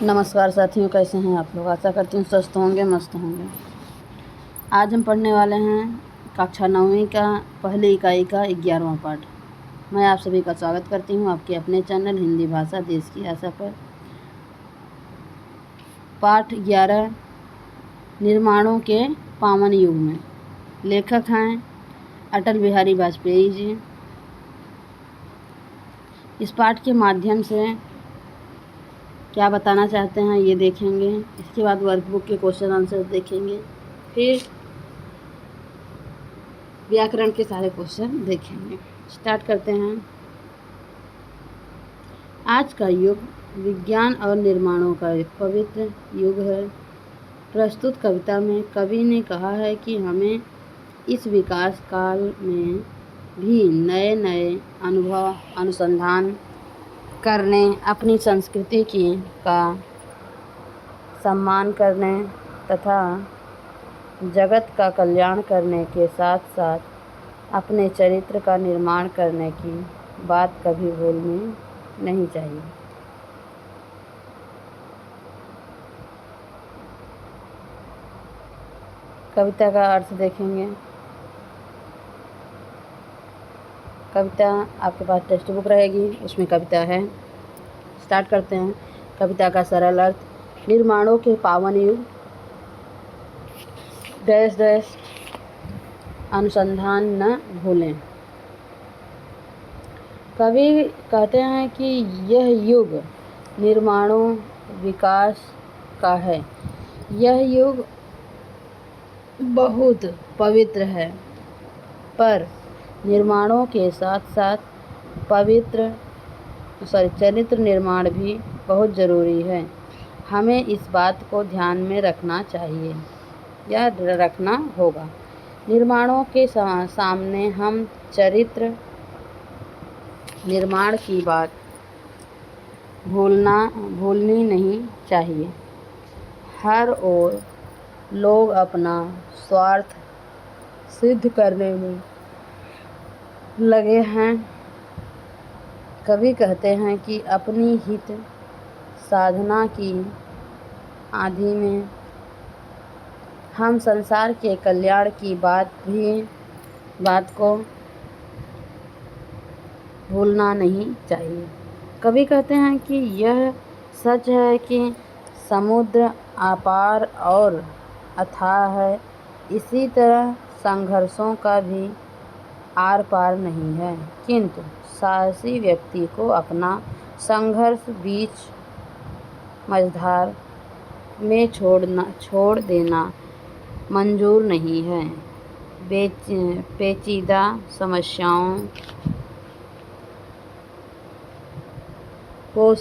नमस्कार साथियों, कैसे हैं आप लोग। आशा करती हूँ स्वस्थ होंगे, मस्त होंगे। आज हम पढ़ने वाले हैं कक्षा 9वीं का पहली इकाई का 11वां पाठ। मैं आप सभी का स्वागत करती हूँ आपके अपने चैनल हिंदी भाषा देश की आशा पर। पाठ 11 निर्माणों के पावन युग में। लेखक हैं अटल बिहारी वाजपेयी जी। इस पाठ के माध्यम से क्या बताना चाहते हैं ये देखेंगे। इसके बाद वर्कबुक के क्वेश्चन आंसर देखेंगे, फिर व्याकरण के सारे क्वेश्चन देखेंगे। स्टार्ट करते हैं। आज का युग विज्ञान और निर्माणों का एक पवित्र युग है। प्रस्तुत कविता में कवि ने कहा है कि हमें इस विकास काल में भी नए नए अनुभव अनुसंधान करने, अपनी संस्कृति का सम्मान करने तथा जगत का कल्याण करने के साथ साथ अपने चरित्र का निर्माण करने की बात कभी भूलनी नहीं चाहिए। कविता का अर्थ देखेंगे। कविता आपके पास टेक्स्ट बुक रहेगी, उसमें कविता है। स्टार्ट करते हैं। कविता का सरल अर्थ। निर्माणों के पावन युग डैश डैश अनुसंधान न भूलें। कवि कहते हैं कि यह युग निर्माणों विकास का है। यह युग बहुत पवित्र है, पर निर्माणों के साथ साथ चरित्र निर्माण भी बहुत ज़रूरी है। हमें इस बात को ध्यान में रखना चाहिए या रखना होगा। निर्माणों के सामने हम चरित्र निर्माण की बात भूलनी नहीं चाहिए। हर ओर लोग अपना स्वार्थ सिद्ध करने में लगे हैं। कवि कहते हैं कि अपनी हित साधना की आदि में हम संसार के कल्याण की बात को भूलना नहीं चाहिए। कवि कहते हैं कि यह सच है कि समुद्र अपार और अथाह है, इसी तरह संघर्षों का भी आर पार नहीं है, किंतु साहसी व्यक्ति को अपना संघर्ष बीच मझधार में छोड़ देना मंजूर नहीं है। पेचीदा समस्याओं को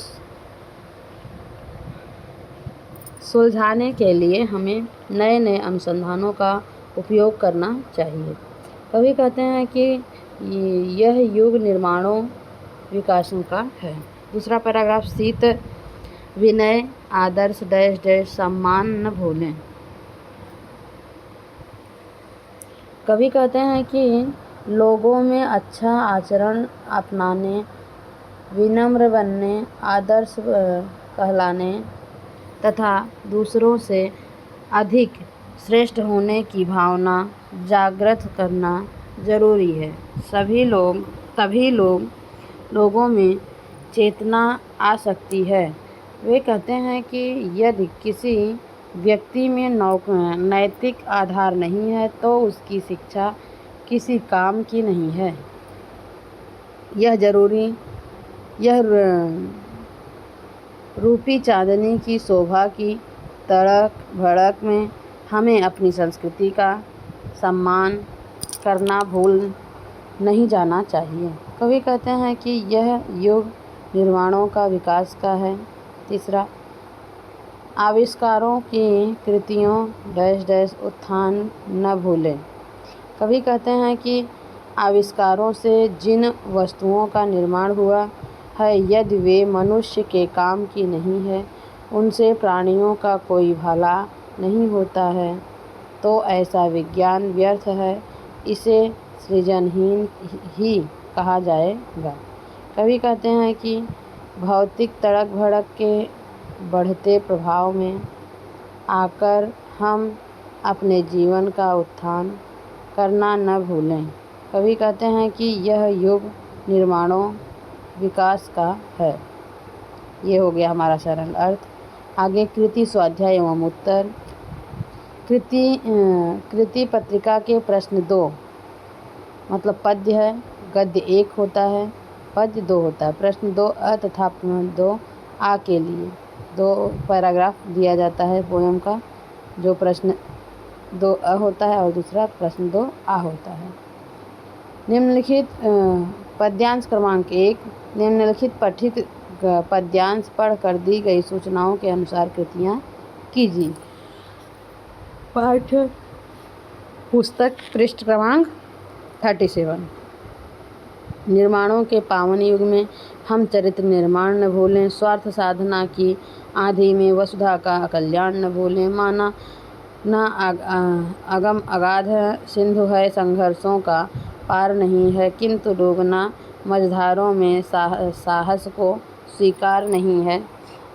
सुलझाने के लिए हमें नए नए अनुसंधानों का उपयोग करना चाहिए। कवि कहते हैं कि यह युग निर्माणों विकासों का है। दूसरा पैराग्राफ। शीत विनय आदर्श डैश डैश सम्मान न भूलें। कवि कहते हैं कि लोगों में अच्छा आचरण अपनाने, विनम्र बनने, आदर्श कहलाने तथा दूसरों से अधिक श्रेष्ठ होने की भावना जागृत करना जरूरी है। तभी लोगों में चेतना आ सकती है। वे कहते हैं कि यदि किसी व्यक्ति में नैतिक आधार नहीं है तो उसकी शिक्षा किसी काम की नहीं है। यह रूपी चांदनी की शोभा की तड़क भड़क में हमें अपनी संस्कृति का सम्मान करना भूल नहीं जाना चाहिए। कवि कहते हैं कि यह युग निर्माणों का विकास का है। तीसरा। आविष्कारों की कृतियों डैश डैश उत्थान न भूलें। कवि कहते हैं कि आविष्कारों से जिन वस्तुओं का निर्माण हुआ है, यदि वे मनुष्य के काम की नहीं है, उनसे प्राणियों का कोई भला नहीं होता है, तो ऐसा विज्ञान व्यर्थ है, इसे सृजनहीन ही कहा जाएगा। कवि कहते हैं कि भौतिक तड़क भड़क के बढ़ते प्रभाव में आकर हम अपने जीवन का उत्थान करना न भूलें। कवि कहते हैं कि यह युग निर्माणों विकास का है। ये हो गया हमारा सरल अर्थ। आगे कृति स्वाध्याय एवं उत्तर। कृति पत्रिका के प्रश्न 2 मतलब पद्य है, गद्य 1 होता है, पद्य 2 होता है। प्रश्न 2 अ तथा 2 आ के लिए 2 पैराग्राफ दिया जाता है पोयम का, जो प्रश्न 2 अ होता है और दूसरा प्रश्न 2 आ होता है। निम्नलिखित पद्यांश क्रमांक 1 निम्नलिखित पठित पद्यांश पढ़कर दी गई सूचनाओं के अनुसार कृतियाँ कीजिए। पाठ्य पुस्तक पृष्ठ क्रमांक 37। निर्माणों के पावन युग में हम चरित्र निर्माण न भूलें, स्वार्थ साधना की आंधी में वसुधा का कल्याण न भूलें। माना न अगम अगाध सिंधु है, संघर्षों का पार नहीं है, किंतु डूबना मझधारों में साहस को स्वीकार नहीं है,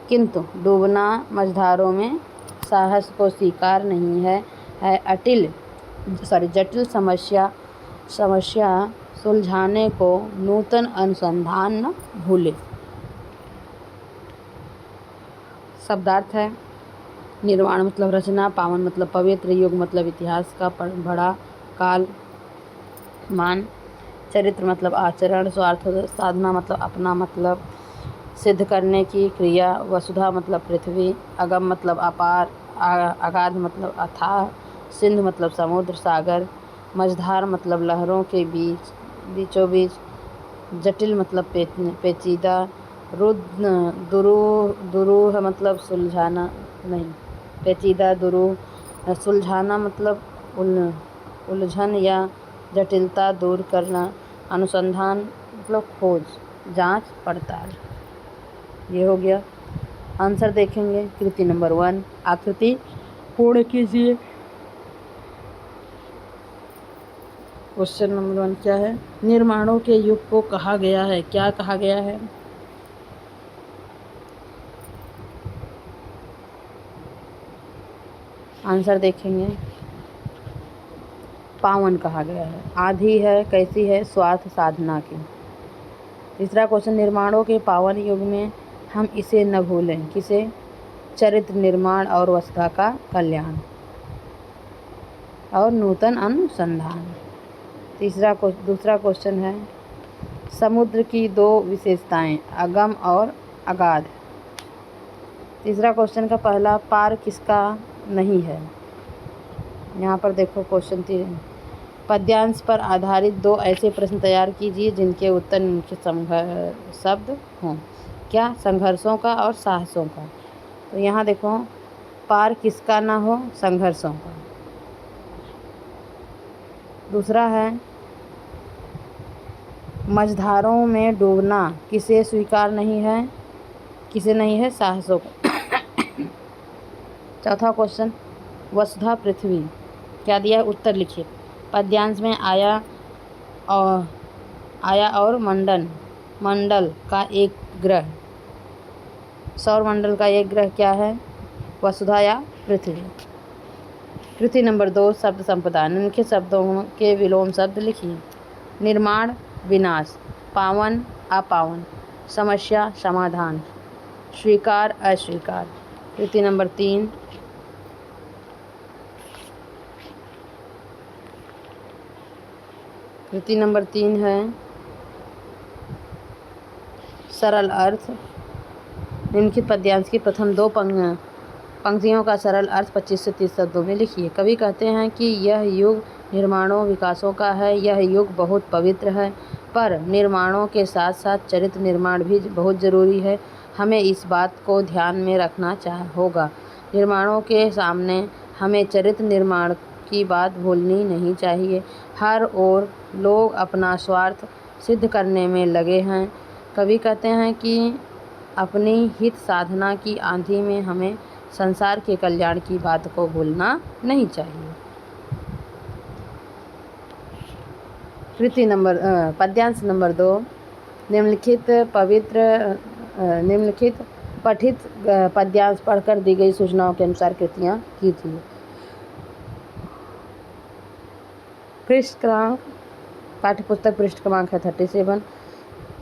किंतु डूबना मझधारों में साहस को स्वीकार नहीं है जटिल समस्या सुलझाने को नूतन अनुसंधान न भूले। शब्दार्थ है। निर्माण मतलब रचना, पावन मतलब पवित्र, युग मतलब इतिहास का बड़ा काल मान, चरित्र मतलब आचरण, स्वार्थ साधना मतलब अपना मतलब सिद्ध करने की क्रिया, वसुधा मतलब पृथ्वी, अगम मतलब अपार, अगाध मतलब अथाह, सिंधु मतलब समुद्र सागर, मझधार मतलब लहरों के बीचों बीच, जटिल मतलब पेचीदा, दुरूह मतलब सुलझाना नहीं, पेचीदा दुरूह, सुलझाना मतलब उलझन या जटिलता दूर करना, अनुसंधान मतलब खोज, जांच पड़ताल। ये हो गया। आंसर देखेंगे। कृति नंबर 1 आकृति पूर्ण कीजिए। क्वेश्चन नंबर 1 क्या है? निर्माणों के युग को कहा गया है। क्या कहा गया है? आंसर देखेंगे। पावन कहा गया है। आधी है, कैसी है? स्वार्थ साधना की। तीसरा क्वेश्चन, निर्माणों के पावन युग में हम इसे न भूलें। किसे? चरित्र निर्माण और वसुधा का कल्याण और नूतन अनुसंधान। दूसरा क्वेश्चन है, समुद्र की 2 विशेषताएं, अगम और अगाध। तीसरा क्वेश्चन का पहला पार किसका नहीं है? यहाँ पर देखो क्वेश्चन 3, पद्यांश पर आधारित 2 ऐसे प्रश्न तैयार कीजिए जिनके उत्तर निम्नलिखित शब्द हों। क्या? संघर्षों का और साहसों का। तो यहाँ देखो, पार किसका ना हो? संघर्षों का। दूसरा है, मझधारों में डूबना किसे स्वीकार नहीं है? किसे नहीं है? साहसों को। चौथा क्वेश्चन, वसुधा पृथ्वी। क्या दिया? उत्तर लिखिए। पद्यांश में आया और मंडल का एक ग्रह, सौरमंडल का एक ग्रह क्या है? वसुधा या पृथ्वी। कृति नंबर 2 शब्द संपदा। निम्नलिखित शब्दों के विलोम शब्द लिखिए। निर्माण विनाश, पावन अपावन, समस्या समाधान, स्वीकार अस्वीकार। कृति नंबर 3 है सरल अर्थ। निम्नलिखित पद्यांश की प्रथम 2 पंक्तियों का सरल अर्थ 25 से 30 शब्दों में लिखिए। कवि कहते हैं कि यह युग निर्माणों विकासों का है। यह युग बहुत पवित्र है, पर निर्माणों के साथ साथ चरित्र निर्माण भी बहुत ज़रूरी है। हमें इस बात को ध्यान में रखना होगा। निर्माणों के सामने हमें चरित्र निर्माण की बात भूलनी नहीं चाहिए। हर ओर लोग अपना स्वार्थ सिद्ध करने में लगे हैं। कवि कहते हैं कि अपनी हित साधना की आंधी में हमें संसार के कल्याण की बात को भूलना नहीं चाहिए। पद्यांश नंबर 2, निम्नलिखित पठित पद्यांश पढ़कर दी गई सूचनाओं के अनुसार कृतियाँ कीजिए। पृष्ठ क्रमांक, पाठ्य पुस्तक पृष्ठ क्रमांक है 37।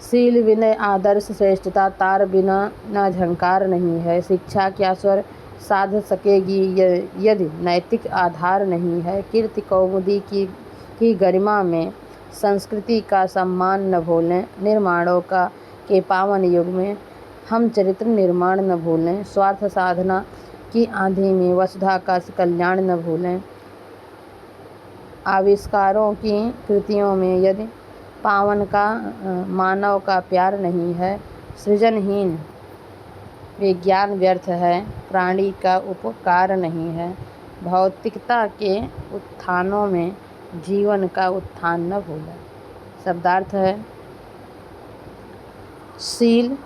शील विनय आदर्श श्रेष्ठता तार बिना न झंकार नहीं है। शिक्षा क्या स्वर साध सकेगी यदि नैतिक आधार नहीं है। कीर्ति कौमुदी की गरिमा में संस्कृति का सम्मान न भूलें। निर्माणों का के पावन युग में हम चरित्र निर्माण न भूलें। स्वार्थ साधना की आंधी में वसुधा का कल्याण न भूलें। आविष्कारों की कृतियों में यदि पावन का मानव का प्यार नहीं है। सृजनहीन विज्ञान व्यर्थ है, प्राणी का उपकार नहीं है। भौतिकता के उत्थानों में जीवन का उत्थान न भूलें। शब्दार्थ है शील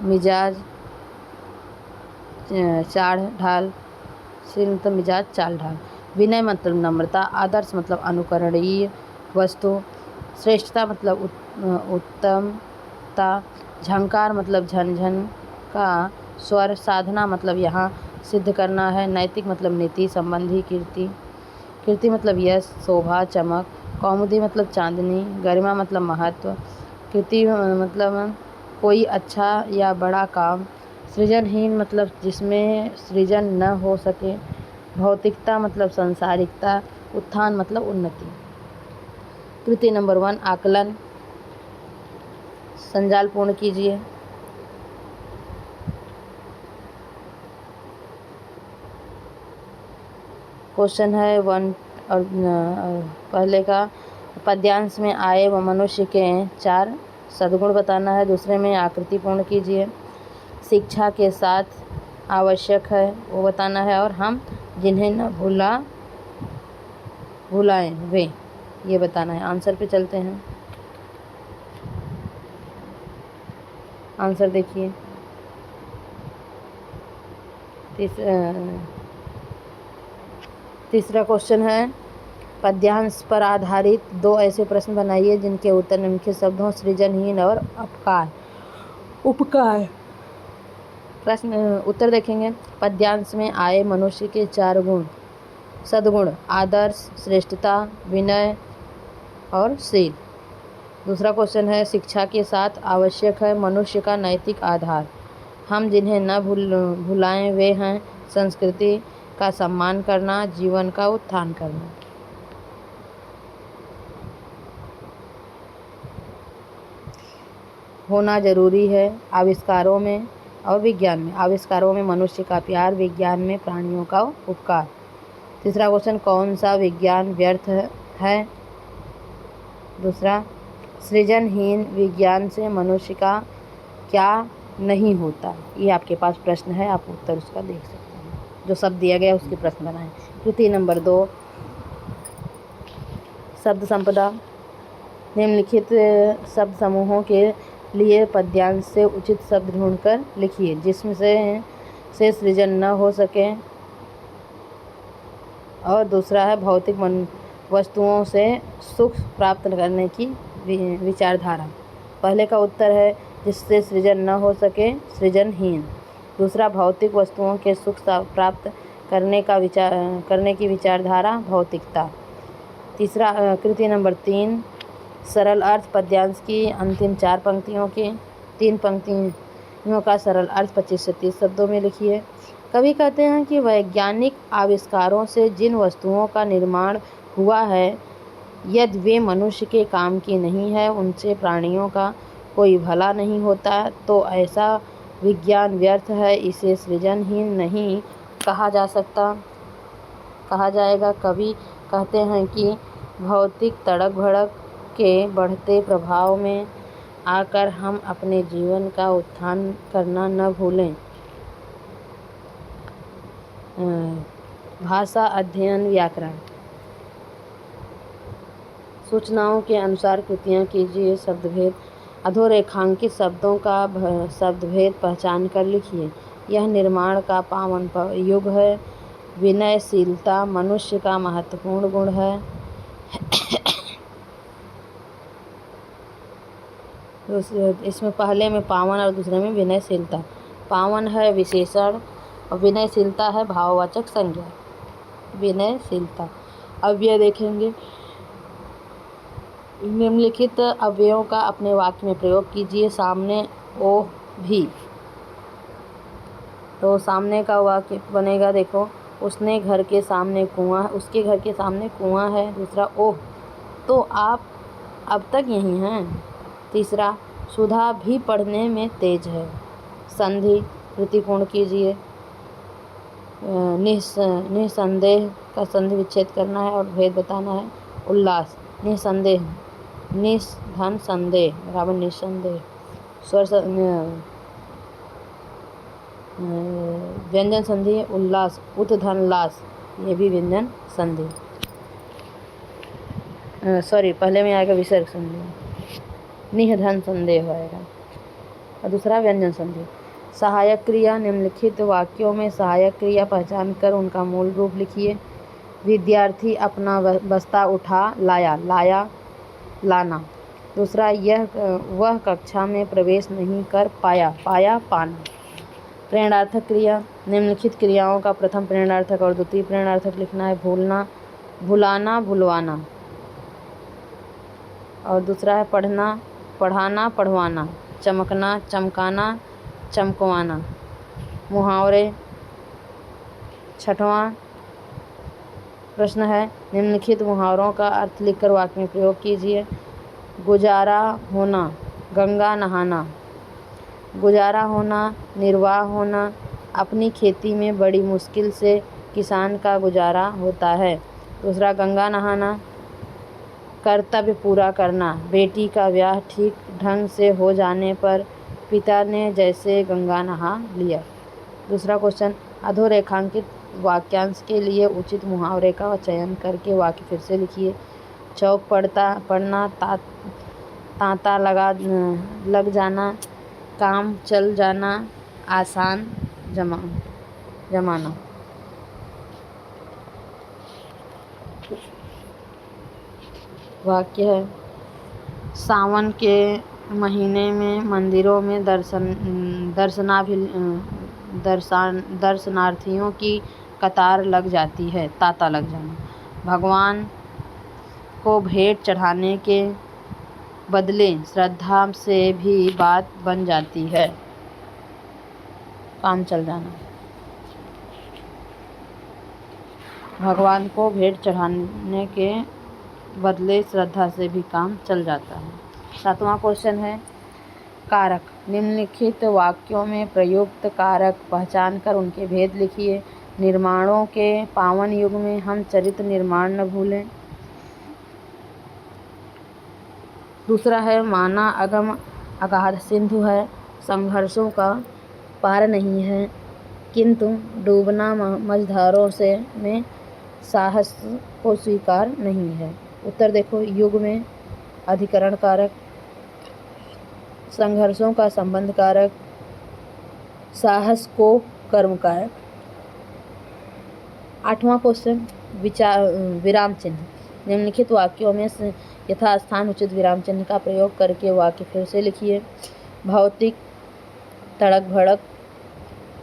मिजाज चाल ढाल, शील मतलब मिजाज चाल ढाल। विनय मतलब नम्रता, आदर्श मतलब अनुकरणीय वस्तु, श्रेष्ठता मतलब उत्तमता, झंकार मतलब झनझन का स्वर, साधना मतलब यहाँ सिद्ध करना है, नैतिक मतलब नीति संबंधी कीर्ति, कीर्ति मतलब यश शोभा चमक, कौमुदी मतलब चांदनी, गरिमा मतलब महत्व, कीर्ति मतलब कोई अच्छा या बड़ा काम, सृजनहीन मतलब जिसमें सृजन न हो सके, भौतिकता मतलब संसारिकता, उत्थान मतलब उन्नति। कृति नंबर 1 आकलन। संजाल पूर्ण कीजिए। क्वेश्चन है 1 और पहले का पद्यांश में आए व मनुष्य के 4 सद्गुण बताना है। दूसरे में आकृति पूर्ण कीजिए। शिक्षा के साथ आवश्यक है वो बताना है, और हम जिन्हें न भुलाएं वे ये बताना है। आंसर पे चलते हैं। आंसर देखिए। तीसरा क्वेश्चन है पद्यांश पर आधारित 2 ऐसे प्रश्न बनाइए जिनके उत्तर निम्नलिखित शब्दों सृजनहीन और उपकार। प्रश्न उत्तर देखेंगे। पद्यांश में आए मनुष्य के 4 गुण सद्गुण आदर्श, श्रेष्ठता, विनय और शील। दूसरा क्वेश्चन है शिक्षा के साथ आवश्यक है मनुष्य का नैतिक आधार। हम जिन्हें न भुलाएं वे हैं संस्कृति का सम्मान करना, जीवन का उत्थान करना। होना जरूरी है आविष्कारों में और विज्ञान में। आविष्कारों में मनुष्य का प्यार, विज्ञान में प्राणियों का उपकार। तीसरा क्वेश्चन कौन सा विज्ञान व्यर्थ है। दूसरा सृजनहीन विज्ञान से मनुष्य का क्या नहीं होता। ये आपके पास प्रश्न है, आप उत्तर उसका देख सकते हैं। जो शब्द दिया गया उसके प्रश्न बनाएं। कृति नंबर 2 शब्द संपदा। निम्नलिखित शब्द समूहों के लिए पद्यांश से उचित शब्द ढूंढकर लिखिए जिसमें से सृजन न हो सके। और दूसरा है भौतिक वस्तुओं से सुख प्राप्त करने की विचारधारा। पहले का उत्तर है जिससे सृजन न हो सके, सृजनहीन। दूसरा भौतिक वस्तुओं के सुख प्राप्त करने की विचारधारा, भौतिकता। तीसरा कृति नंबर 3 सरल अर्थ। पद्यांश की अंतिम 4 पंक्तियों के 3 पंक्तियों का सरल अर्थ 25 से 30 शब्दों में लिखिए। कवि कहते हैं कि वैज्ञानिक आविष्कारों से जिन वस्तुओं का निर्माण हुआ है यदि वे मनुष्य के काम की नहीं है, उनसे प्राणियों का कोई भला नहीं होता, तो ऐसा विज्ञान व्यर्थ है, इसे सृजनहीन नहीं कहा जा सकता, कहा जाएगा। कवि कहते हैं कि भौतिक तड़क भड़क के बढ़ते प्रभाव में आकर हम अपने जीवन का उत्थान करना न भूलें। भाषा अध्ययन व्याकरण। सूचनाओं के अनुसार कृतियाँ कीजिए। शब्दभेद। अधोरेखांकित शब्दों का शब्दभेद पहचान कर लिखिए। यह निर्माण का पावन युग है। विनयशीलता मनुष्य का महत्वपूर्ण गुण है। इसमें पहले में पावन और दूसरे में विनयशीलता। पावन है विशेषण और विनयशीलता है भाववाचक संज्ञा। विनयशीलता। अब यह देखेंगे, निम्नलिखित अव्ययों का अपने वाक्य में प्रयोग कीजिए। सामने ओह भी, तो सामने का वाक्य बनेगा, देखो, उसके घर के सामने कुआं है। दूसरा, ओह तो आप अब तक यहीं हैं। तीसरा, सुधा भी पढ़ने में तेज है। संधि प्रतिपूर्ण कीजिए। निसंदेह का संधि विच्छेद करना है और भेद बताना है। उल्लास, निसंदेह, निस धन संदेह बराबर निसंदेह। स्वर व्यंजन संधि है उल्लास, उत धन लास, ये भी व्यंजन संधि। पहले में आएगा विसर्ग संधि, निह धन संदेह आएगा। और दूसरा व्यंजन संधि। सहायक क्रिया, निम्नलिखित वाक्यों में सहायक क्रिया पहचान कर उनका मूल रूप लिखिए। विद्यार्थी अपना बस्ता उठा लाया, लाया लाना। दूसरा, वह कक्षा में प्रवेश नहीं कर पाया, पाया पाना। प्रेरणार्थक क्रिया, निम्नलिखित क्रियाओं का प्रथम प्रेरणार्थक और द्वितीय प्रेरणार्थक लिखना है। भूलना, भुलाना, भुलवाना। और दूसरा है पढ़ना, पढ़ाना, पढ़वाना। चमकना, चमकाना, चमकवाना। मुहावरे। छठवां प्रश्न है, निम्नलिखित मुहावरों का अर्थ लिखकर वाक्य में प्रयोग कीजिए। गुजारा होना, गंगा नहाना। गुजारा होना, निर्वाह होना। अपनी खेती में बड़ी मुश्किल से किसान का गुजारा होता है। दूसरा, गंगा नहाना, कर्तव्य पूरा करना। बेटी का ब्याह ठीक ढंग से हो जाने पर पिता ने जैसे गंगा नहा लिया। दूसरा क्वेश्चन, अधोरेखांकित वाक्यांश के लिए उचित मुहावरे का चयन करके वाक्य फिर से लिखिए। चौक पड़ना, तांता लग जाना, काम चल जाना, आसान जमाना। वाक्य है, सावन के महीने में मंदिरों में दर्शनार्थियों की कतार लग जाती है, तांता लग जाना। भगवान को भेंट चढ़ाने के बदले श्रद्धा से भी बात बन जाती है, काम चल जाना। भगवान को भेंट चढ़ाने के बदले श्रद्धा से भी काम चल जाता है। सातवां क्वेश्चन है, कारक। निम्नलिखित वाक्यों में प्रयुक्त कारक पहचान कर उनके भेद लिखिए। निर्माणों के पावन युग में हम चरित्र निर्माण न भूलें। दूसरा है, माना अगम अगाध सिंधु है, संघर्षों का पार नहीं है, किंतु डूबना मझधारों से में साहस को स्वीकार नहीं है। उत्तर देखो, युग में अधिकरण कारक, संघर्षों का संबंध कारक, साहस को कर्म कारक। आठवां क्वेश्चन, विराम चिन्ह। निम्नलिखित वाक्यों में यथास्थान उचित विराम चिन्ह का प्रयोग करके वाक्य फिर से लिखिए। भौतिक तड़क भड़क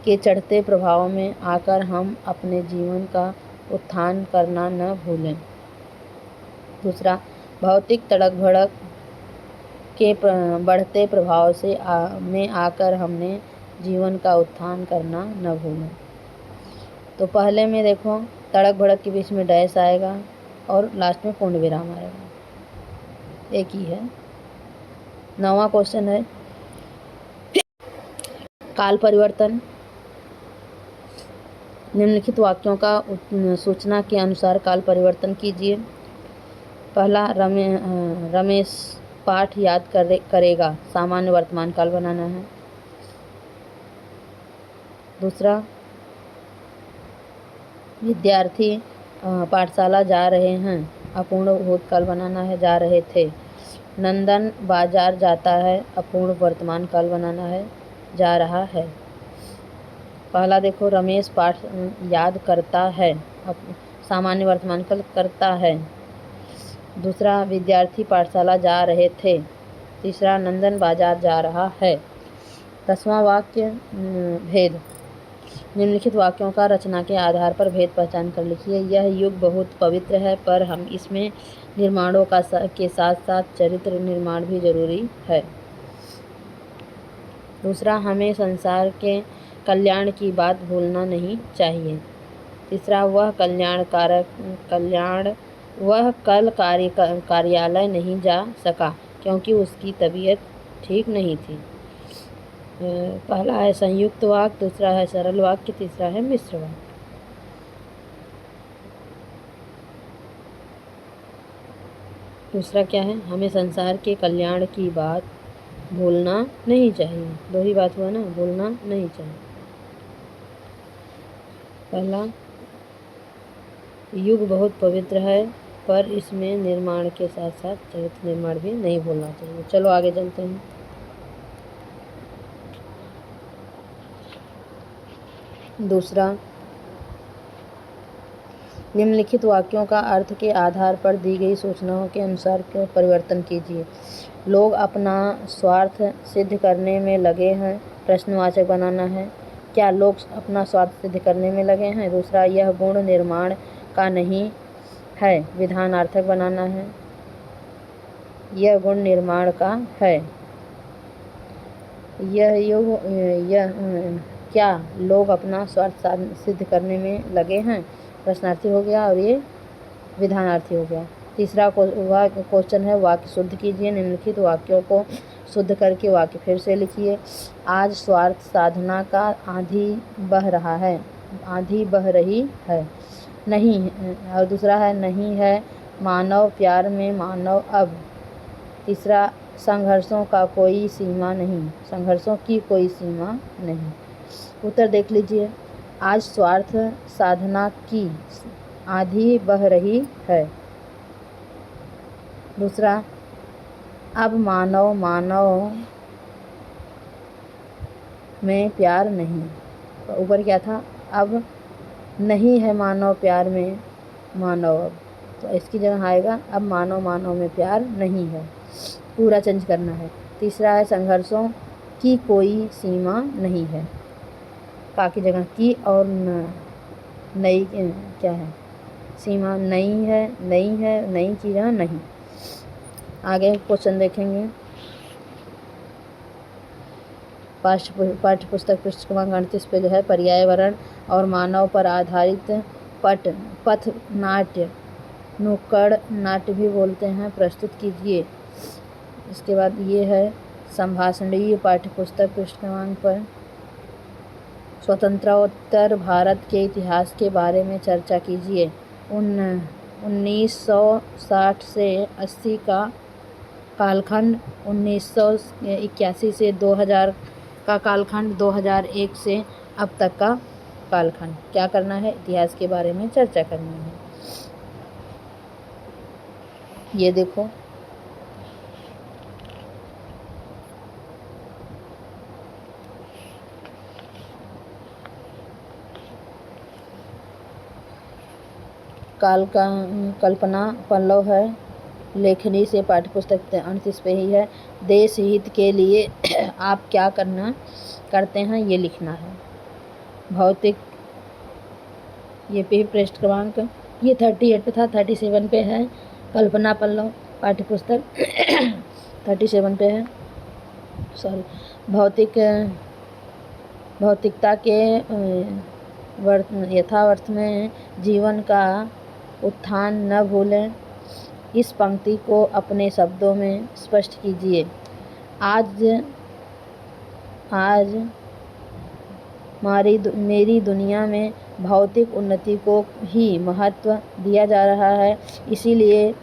के चढ़ते प्रभाव में आकर हम अपने जीवन का उत्थान करना न भूलें। दूसरा, भौतिक तड़क भड़क के बढ़ते प्रभाव से में आकर हमने जीवन का उत्थान करना न भूलें। तो पहले में देखो, तड़क भड़क के बीच में डैश आएगा और लास्ट में पूर्ण विराम आएगा, एक ही है। 9वां क्वेश्चन है, काल परिवर्तन। निम्नलिखित वाक्यों का सूचना के अनुसार काल परिवर्तन कीजिए। पहला, रमेश पाठ याद करेगा, सामान्य वर्तमान काल बनाना है। दूसरा, विद्यार्थी पाठशाला जा रहे हैं, अपूर्ण भूतकाल बनाना है, जा रहे थे। नंदन बाजार जाता है, अपूर्ण वर्तमान काल बनाना है, जा रहा है। पहला देखो, रमेश पाठ याद करता है, सामान्य वर्तमान काल करता है। दूसरा, विद्यार्थी पाठशाला जा रहे थे। तीसरा, नंदन बाजार जा रहा है। 10वां वाक्य भेद। निम्नलिखित वाक्यों का रचना के आधार पर भेद पहचान कर लिखिए। यह युग बहुत पवित्र है, पर हम इसमें निर्माणों के साथ साथ चरित्र निर्माण भी जरूरी है। दूसरा, हमें संसार के कल्याण की बात भूलना नहीं चाहिए। तीसरा, वह कल कार्यालय नहीं जा सका क्योंकि उसकी तबीयत ठीक नहीं थी। पहला है संयुक्त वाक्य, दूसरा है सरल वाक्य, तीसरा है मिश्र वाक्य। दूसरा क्या है? हमें संसार के कल्याण की बात भूलना नहीं चाहिए। दो ही बात हुआ ना, भूलना नहीं चाहिए। पहला, युग बहुत पवित्र है, पर इसमें निर्माण के साथ साथ चरित्र निर्माण भी नहीं भूलना चाहिए। चलो आगे चलते हैं। दूसरा, निम्नलिखित वाक्यों का अर्थ के आधार पर दी गई सूचनाओं के अनुसार परिवर्तन कीजिए। लोग अपना स्वार्थ सिद्ध करने में लगे हैं। प्रश्नवाचक बनाना है। क्या लोग अपना स्वार्थ सिद्ध करने में लगे हैं? दूसरा, यह गुण निर्माण का नहीं है। विधानार्थक बनाना है। यह गुण निर्माण का है। क्या लोग अपना स्वार्थ सिद्ध करने में लगे हैं? प्रश्नार्थी हो गया और ये विधानार्थी हो गया। तीसरा क्वेश्चन है, वाक्य शुद्ध कीजिए। निम्नलिखित वाक्यों को शुद्ध करके वाक्य फिर से लिखिए। आज स्वार्थ साधना का आंधी बह रहा है, आंधी बह रही है। नहीं, और दूसरा है नहीं है मानव प्यार में मानव अब। तीसरा, संघर्षों का कोई सीमा नहीं, संघर्षों की कोई सीमा नहीं। उत्तर देख लीजिए। आज स्वार्थ साधना की आंधी बह रही है। दूसरा, अब मानव में प्यार नहीं। तो ऊपर क्या था? अब नहीं है मानव प्यार में मानव अब। तो इसकी जगह आएगा अब मानव में प्यार नहीं है। पूरा चेंज करना है। तीसरा है संघर्षों की कोई सीमा नहीं है। का की जगह की और नई क्या है? सीमा नहीं है, नई की जगह नहीं। आगे क्वेश्चन देखेंगे। पाठ्य पुस्तक पृष्ठ क्रमांक 38 पे जो है पर्यावरण और मानव पर आधारित पथ नाट्य, नुक्कड़ नाट्य भी बोलते हैं, प्रस्तुत कीजिए। इसके बाद ये है संभाषणीय पाठ्य पुस्तक पृष्ठ क्रमांक पर स्वतंत्रोत्तर भारत के इतिहास के बारे में चर्चा कीजिए। 1960 से 80 का कालखंड, 1981 से 2000 का कालखंड, 2001 से अब तक का कालखंड। क्या करना है? इतिहास के बारे में चर्चा करनी है। ये देखो, कल्पना पल्लव है। लेखनी से पाठ्यपुस्तक 38 पे ही है। देश हित के लिए आप क्या करते हैं ये लिखना है। भौतिक, ये पे पृष्ठ क्रमांक ये 38 पे था, 37 पे है। कल्पना पल्लव पाठ्यपुस्तक 37 पे है। सॉरी, भौतिकता के यथार्थ में जीवन का उत्थान न भूलें। इस पंक्ति को अपने शब्दों में स्पष्ट कीजिए। आज मेरी दुनिया में भौतिक उन्नति को ही महत्व दिया जा रहा है, इसीलिए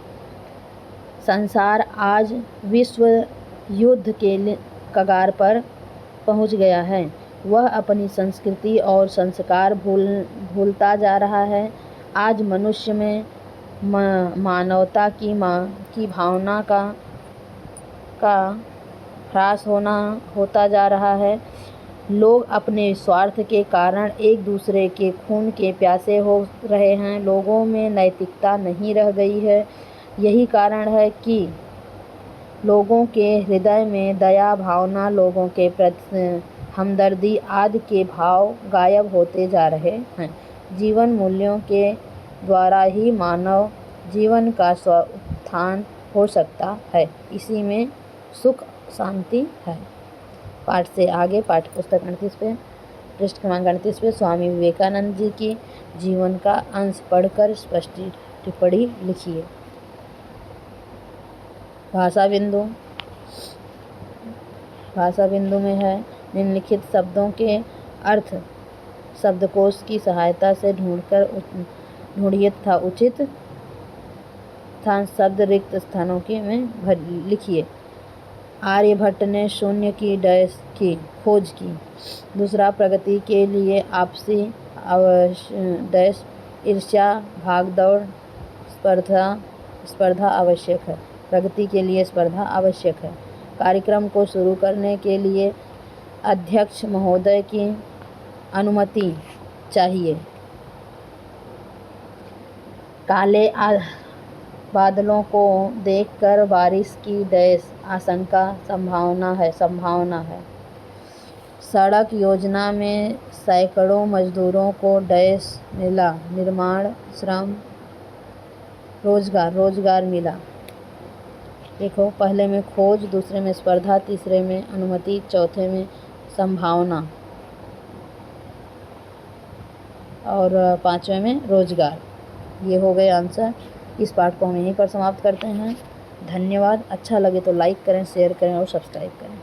संसार आज विश्व युद्ध के कगार पर पहुंच गया है। वह अपनी संस्कृति और संस्कार भूलता जा रहा है। आज मनुष्य में मानवता की भावना का ह्रास होता जा रहा है। लोग अपने स्वार्थ के कारण एक दूसरे के खून के प्यासे हो रहे हैं। लोगों में नैतिकता नहीं रह गई है। यही कारण है कि लोगों के हृदय में दया भावना, लोगों के प्रति हमदर्दी आदि के भाव गायब होते जा रहे हैं। जीवन मूल्यों के द्वारा ही मानव जीवन का उत्थान हो सकता है, इसी में सुख शांति है। पाठ से आगे पाठ्य पुस्तक 38 पे पृष्ठ क्रमांक 38 पे स्वामी विवेकानंद जी की जीवन का अंश पढ़कर स्पष्ट टिप्पणी लिखिए। भाषा बिंदु में है निम्नलिखित शब्दों के अर्थ शब्दकोश की सहायता से ढूंढिए तथा उचित स्थान शब्द रिक्त स्थानों के में लिखिए। आर्यभट्ट ने शून्य की डैश की खोज की। दूसरा, प्रगति के लिए आपसी डैश ईर्ष्या भागदौड़ स्पर्धा आवश्यक है। प्रगति के लिए स्पर्धा आवश्यक है। कार्यक्रम को शुरू करने के लिए अध्यक्ष महोदय की अनुमति चाहिए। काले बादलों को देखकर बारिश की डैश आशंका संभावना है। सड़क योजना में सैकड़ों मजदूरों को डैश मिला। निर्माण श्रम रोजगार मिला। देखो, पहले में खोज, दूसरे में स्पर्धा, तीसरे में अनुमति, चौथे में संभावना और पांचवें में रोजगार। ये हो गए आंसर। इस पाठ को हम यहीं पर समाप्त करते हैं। धन्यवाद। अच्छा लगे तो लाइक करें, शेयर करें और सब्सक्राइब करें।